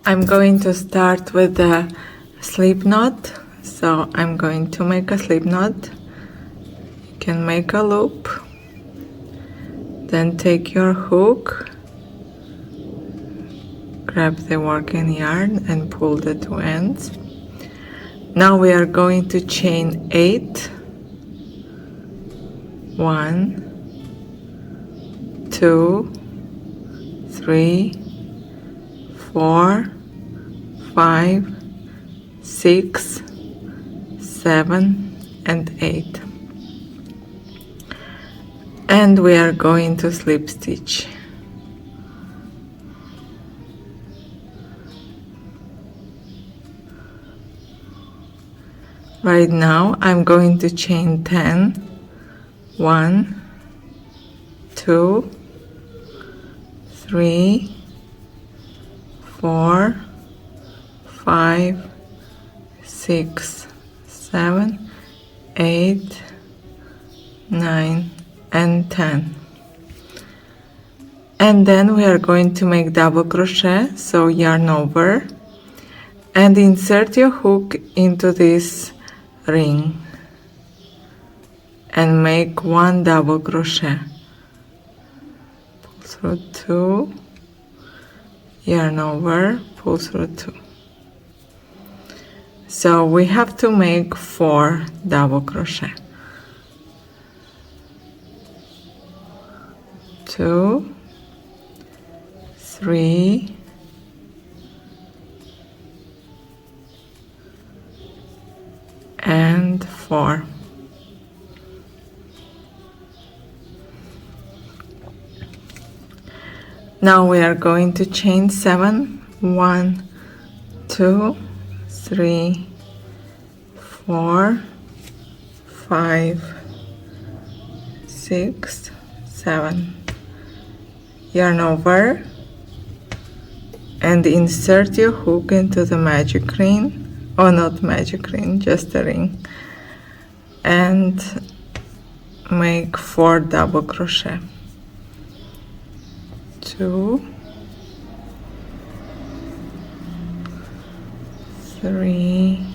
I'm going to start with the slip knot. So I'm going to make a slip knot. You can make a loop, then take your hook, grab the working yarn and pull the two ends. Now we are going to chain 8. 1, 2, 3, 4, 5, 6, 7, and 8. And we are going to slip stitch. Right now I'm going to chain 10. 1, 2, 3, 4, 5, 6, 7, 8, 9, and 10. And then we are going to make double crochet, so yarn over and insert your hook into this ring and make 1 double crochet. Pull through 2, yarn over, pull through 2. So we have to make 4 double crochet. 2, 3, and 4. Now we are going to chain 7. 1, 2, 3, 4, 5, 6, 7. Yarn over and insert your hook into the magic ring, or not magic ring, just a ring, and make 4 double crochet. 2, 3,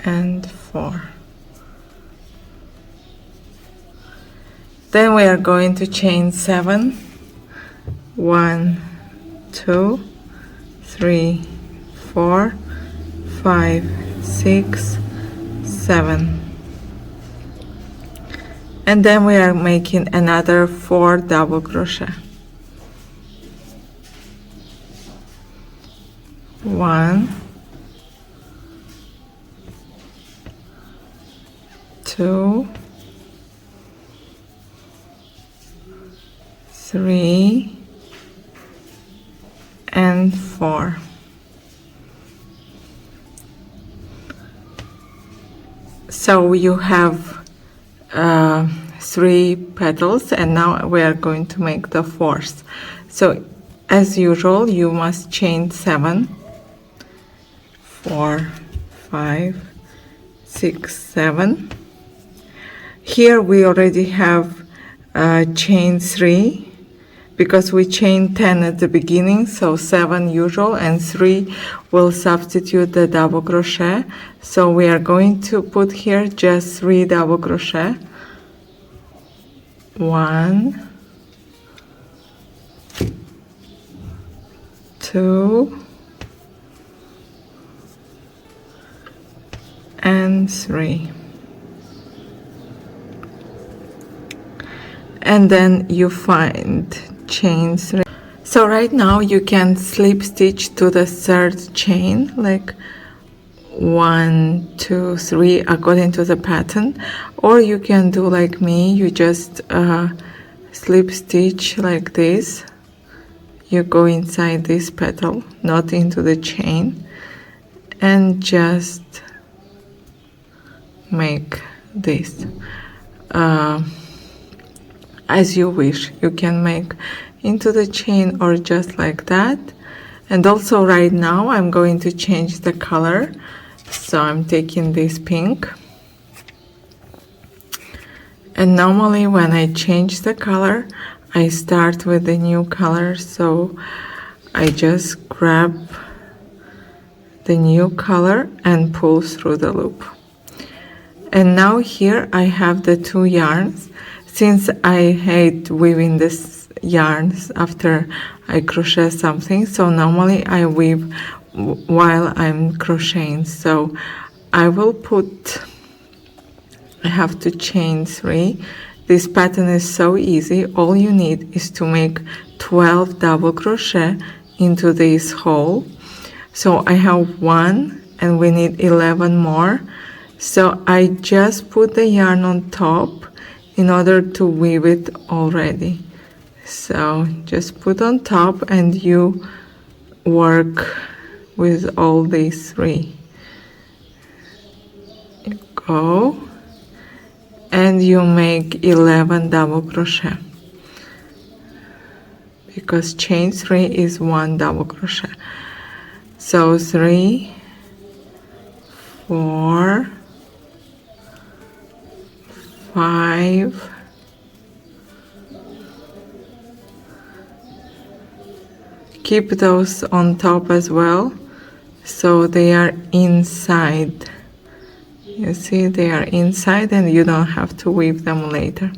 and 4. Then we are going to chain 7. 1, 2, 3, 4, 5, 6, 7. And then we are making another 4 double crochet. 1, 2, 3, and 4. So you have 3 petals, and now we are going to make the 4th. So as usual, you must chain 7, 4, 5, 6, 7. Here we already have chain 3 because we chained 10 at the beginning, so 7 usual and 3 will substitute the double crochet. So we are going to put here just 3 double crochet. 1, 2, and 3. And then you find chain 3. So right now you can slip stitch to the 3rd chain, like 1, 2, 3 according to the pattern, or you can do like me, you just slip stitch like this. You go inside this petal, not into the chain, and just make this. As you wish, you can make into the chain or just like that. And also right now I'm going to change the color, so I'm taking this pink, and normally when I change the color I start with the new color, so I just grab the new color and pull through the loop. And now here I have the 2 yarns. Since I hate weaving these yarns after I crochet something, so normally I weave while I'm crocheting. So I have to chain 3. This pattern is so easy. All you need is to make 12 double crochet into this hole. So I have 1 and we need 11 more. So I just put the yarn on top in order to weave it already. So just put on top and you work with all these 3. You go and you make 11 double crochet, because chain 3 is 1 double crochet. So 3, 4, 5, 'Keep those on top as well, so they are inside. You see, they are inside and you don't have to weave them later.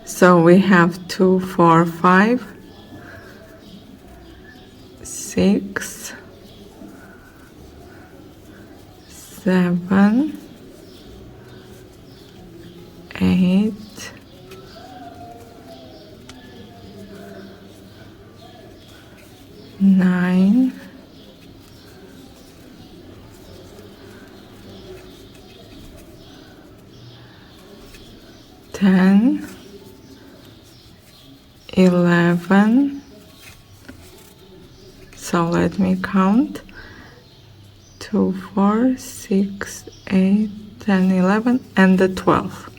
So we have 2, 4, 5, 6, 7, 8, 9, 10, 11. So let me count. 2, 4, 6, 8, 10, 11, and the 12.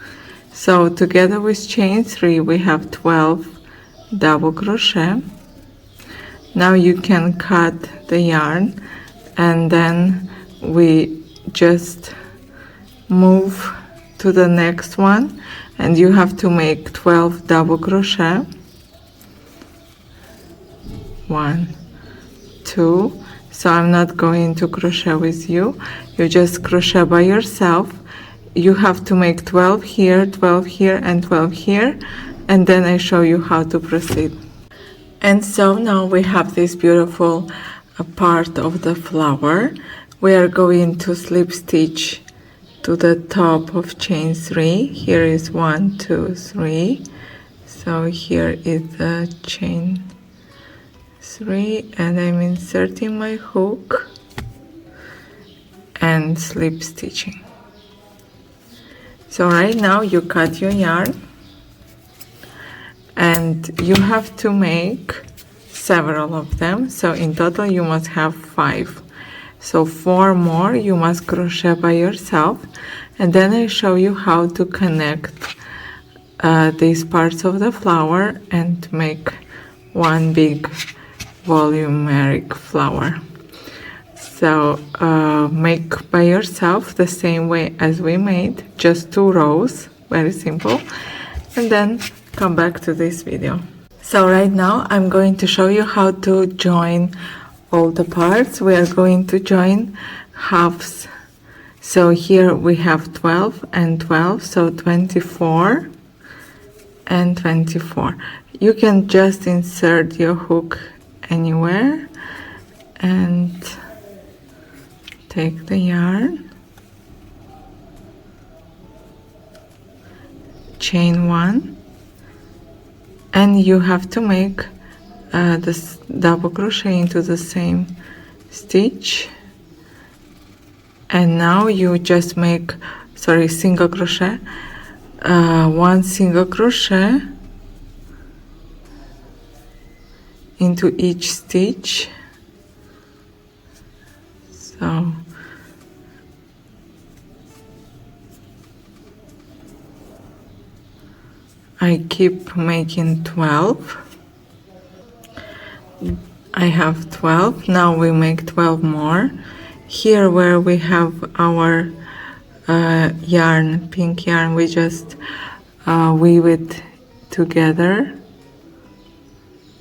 So together with chain 3 we have 12 double crochet. Now you can cut the yarn and then we just move to the next one, and you have to make 12 double crochet. 1, 2. So I'm not going to crochet with you. You just crochet by yourself. You have to make 12 here, 12 here, and 12 here, and then I show you how to proceed. And so now we have this beautiful part of the flower. We are going to slip stitch to the top of chain 3. Here is 1, 2, 3. So here is the chain 3, and I'm inserting my hook and slip stitching. So right now you cut your yarn and you have to make several of them. So in total you must have 5. So 4 more you must crochet by yourself, and then I show you how to connect these parts of the flower and make one big volumeric flower. So make by yourself the same way as we made, just 2 rows, very simple, and then come back to this video. So right now I'm going to show you how to join all the parts. We are going to join halves. So here we have 12 and 12, so 24 and 24. You can just insert your hook anywhere and take the yarn, chain 1, and you have to make this double crochet into the same stitch. And now you just make, single crochet, 1 single crochet into each stitch. So I keep making 12. I have 12. Now we make 12 more. Here where we have our yarn, pink yarn, we just weave it together.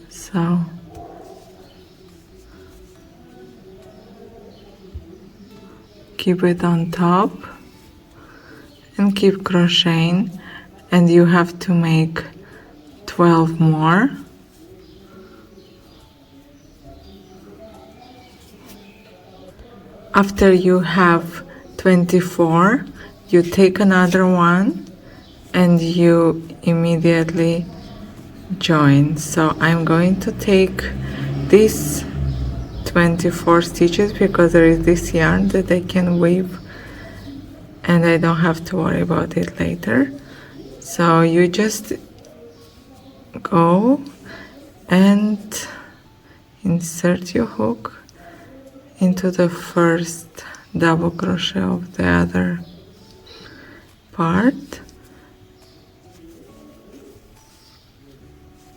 So keep it on top and keep crocheting, and you have to make 12 more. After you have 24, you take another one and you immediately join. So I'm going to take these 24 stitches because there is this yarn that I can weave and I don't have to worry about it later. So you just go and insert your hook into the first double crochet of the other part,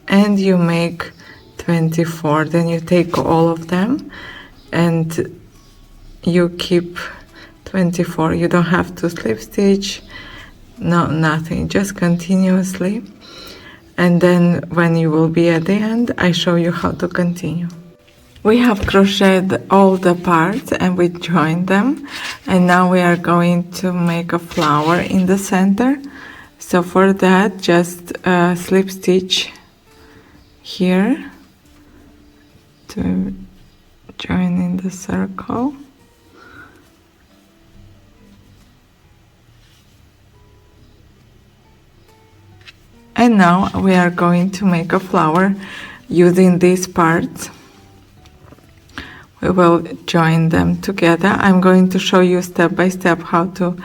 and you make 24. Then you take all of them and you keep 24. You don't have to slip stitch, no, nothing, just continuously. And then when you will be at the end, I show you how to continue. We have crocheted all the parts and we joined them, and now we are going to make a flower in the center. So for that, just slip stitch here to join in the circle. And now we are going to make a flower using these parts. We will join them together. I'm going to show you step by step how to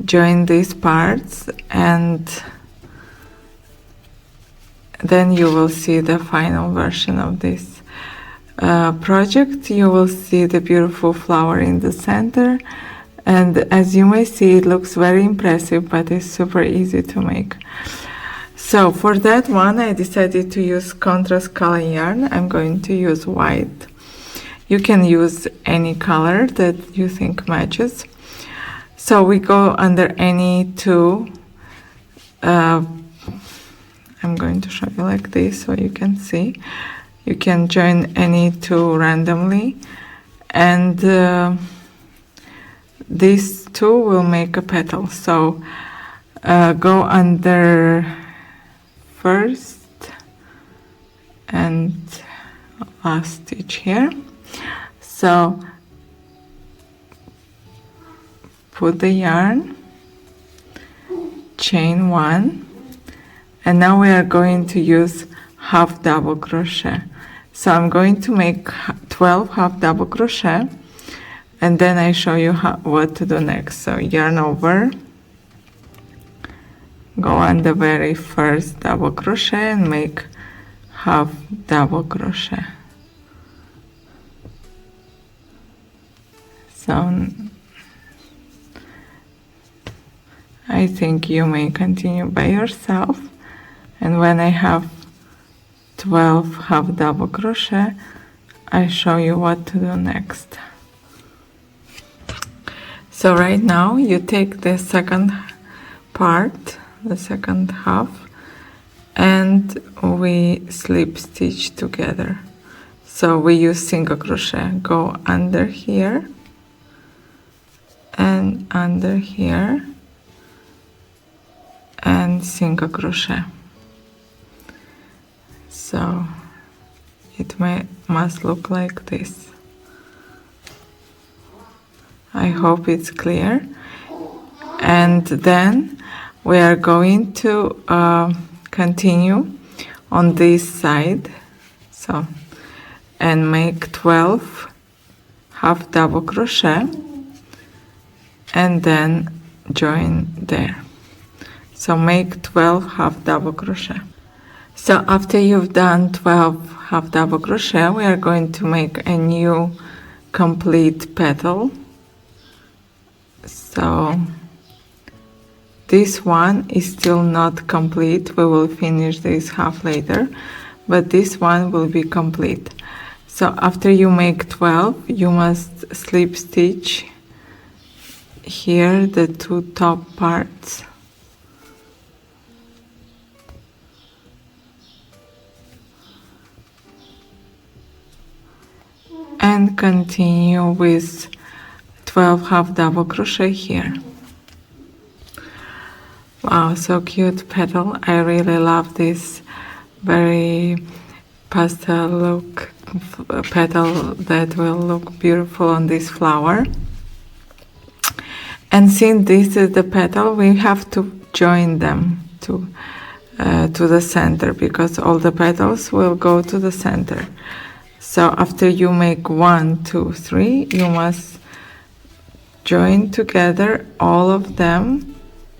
join these parts, and then you will see the final version of this project. You will see the beautiful flower in the center, and as you may see, it looks very impressive, but it's super easy to make. So for that one, I decided to use contrast color yarn. I'm going to use white. You can use any color that you think matches. So we go under any two. I'm going to show you like this so you can see. You can join any two randomly, and these two will make a petal. So go under first and last stitch here. So put the yarn, chain one, and now we are going to use half double crochet. So I'm going to make 12 half double crochet, and then I show you what to do next. So yarn over, go on the very first double crochet and make half double crochet. So I think you may continue by yourself, and when I have 12 half double crochet, I show you what to do next. So right now you take the second part, the second half, and we slip stitch together. So we use single crochet. Go under here and under here and single crochet. So it must look like this. I hope it's clear. And then we are going to continue on this side, so, and make 12 half double crochet and then join there. So make 12 half double crochet. So after you've done 12 half double crochet, we are going to make a new complete petal. So this one is still not complete. We will finish this half later, but this one will be complete. So after you make 12, you must slip stitch here the two top parts. and continue with 12 half double crochet here. Wow, so cute petal. I really love this very pastel look petal that will look beautiful on this flower. And since this is the petal, we have to join them to the center, because all the petals will go to the center. So after you make 1, 2, 3, you must join together all of them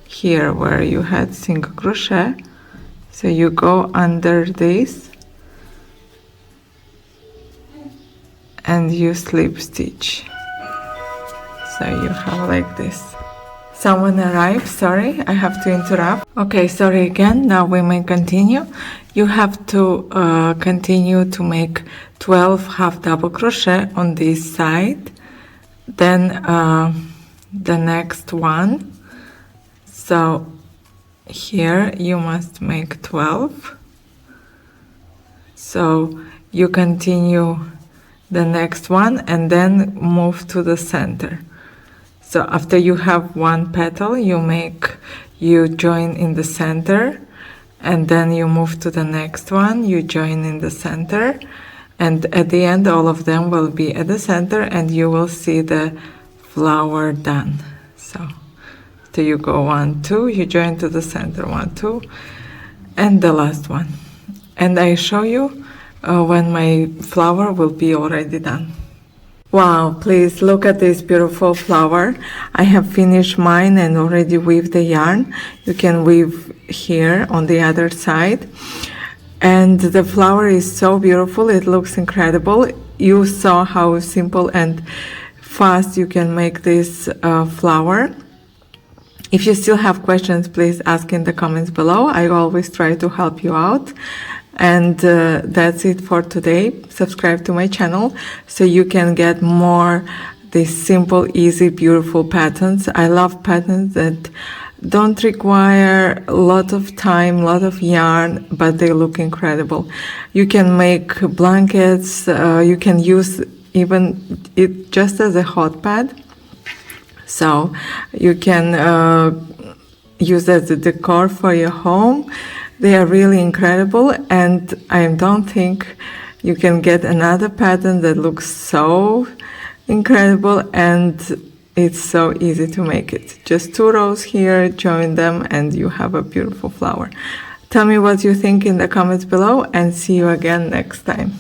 here where you had single crochet. So you go under this and you slip stitch. So you have like this. Someone arrived, sorry, I have to interrupt. Okay, sorry again, now we may continue. You have to continue to make 12 half double crochet on this side, then the next one. So here you must make 12. So you continue the next one and then move to the center. So after you have one petal, you join in the center, and then you move to the next one, you join in the center, and at the end all of them will be at the center and you will see the flower done. So after you go 1, 2, you join to the center, 1, 2, and the last one. And I show you when my flower will be already done. Wow, please look at this beautiful flower. I have finished mine and already weaved the yarn. You can weave here on the other side. And the flower is so beautiful, it looks incredible. You saw how simple and fast you can make this flower. If you still have questions, please ask in the comments below. I always try to help you out. And that's it for today. Subscribe to my channel so you can get more these simple, easy, beautiful patterns. I love patterns that don't require a lot of time, a lot of yarn, but they look incredible. You can make blankets, you can use even it just as a hot pad. So you can use as a decor for your home. They are really incredible, and I don't think you can get another pattern that looks so incredible and it's so easy to make it. Just 2 rows here, join them, and you have a beautiful flower. Tell me what you think in the comments below, and see you again next time.